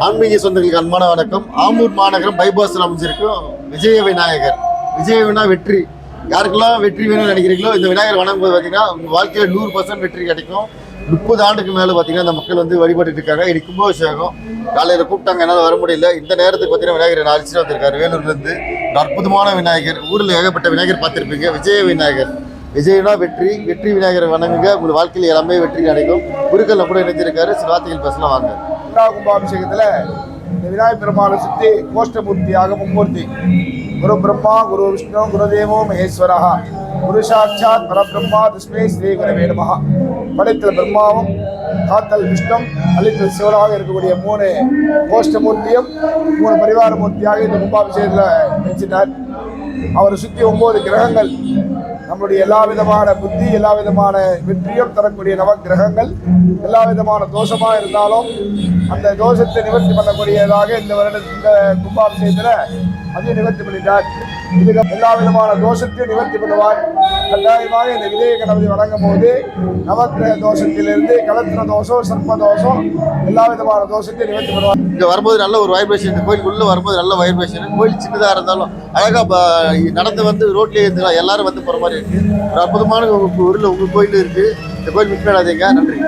ஆன்மீக சொந்தங்களுக்கு அன்பான வணக்கம். ஆம்பூர் மாநகரம் பைபாஸில் அமைஞ்சிருக்கும் விஜய விநாயகர். விஜய வினா வெற்றி. யாருக்கெல்லாம் வெற்றி வேணும்னு நினைக்கிறீங்களோ இந்த விநாயகர் வணங்கும் போது பார்த்தீங்கன்னா உங்கள் வாழ்க்கையில் 100% வெற்றி கிடைக்கும். 30 ஆண்டுக்கு மேலே பார்த்தீங்கன்னா அந்த மக்கள் வந்து வழிபட்டு இருக்காங்க. இன்னைக்கு கும்பாபிஷேகம் காலையில் கூப்பிட்டாங்க, என்னால் வர முடியல. இந்த நேரத்துக்கு பார்த்தீங்கன்னா விநாயகர் அழைச்சிட்டு வந்திருக்காரு வேலூர்லேருந்து. ஒரு அற்புதமான விநாயகர். ஊரில் ஏகப்பட்ட விநாயகர் பார்த்துருப்பீங்க. விஜய விநாயகர். விஜயனா வெற்றி. வெற்றி விநாயகரை வணங்குங்க, உங்கள் வாழ்க்கையில் எல்லாமே வெற்றி கிடைக்கும். குருக்கள் கூட இணைஞ்சிருக்காரு. சில வார்த்தைகள் பேசலாம் வாங்க. கும்பாபிஷேகத்தில் இந்த விநாயகர் பெருமாளை சுற்றி கோஷ்டமூர்த்தியாக மும்மூர்த்தி குரு பிரம்மா குரு விஷ்ணு குருதேவோ மகேஸ்வரா குரு சாட்சாத் பரபிரம்மா தஸ்மை ஸ்ரீ குருவே நமஹ. படைத்தல் பிரம்மாவும் காத்தல் விஷ்ணும் அளித்தல் சிவனாக இருக்கக்கூடிய 3 கோஷ்டமூர்த்தியும் 3 பரிவார மூர்த்தியாக இந்த கும்பாபிஷேகத்தில் வச்சிட்டார். அவரை சுற்றி 9 கிரகங்கள். நம்முடைய எல்லா விதமான புத்தி, எல்லா விதமான வெற்றியும் தரக்கூடிய நவகிரகங்கள். எல்லா விதமான தோஷமாக இருந்தாலும் அந்த தோஷத்தை நிவர்த்தி பண்ணக்கூடியதாக இந்த கும்பாபிஷேகத்தில் அதையும் நிவர்த்தி பண்ணிட்டார். இதுக்கு எல்லா விதமான தோஷத்தையும் நிவர்த்தி பண்ணுவார். கட்டாயமாக இந்த விஜய கணபதி வணங்கும் போது நவக்கிரக தோஷத்திலிருந்து கலத்திர தோஷம், சர்ப்ப தோஷம், எல்லா விதமான தோஷத்தையும் நிவர்த்தி பண்ணுவார். இங்கே வரும்போது நல்ல ஒரு வைப்ரேஷன். இந்த கோயிலுக்குள்ளே வரும்போது நல்ல வைப்ரேஷன். கோயில் சின்னதாக இருந்தாலும் அழகாக நடந்து வந்து ரோட்லேயே இருந்துக்கலாம். எல்லாரும் வந்து போகிற மாதிரி இருக்குது. ஒரு அற்புதமான ஊரில் உங்கள் கோயில் இருக்குது. இந்த கோயில் மிஸ் பண்ணாதீங்க. நன்றி.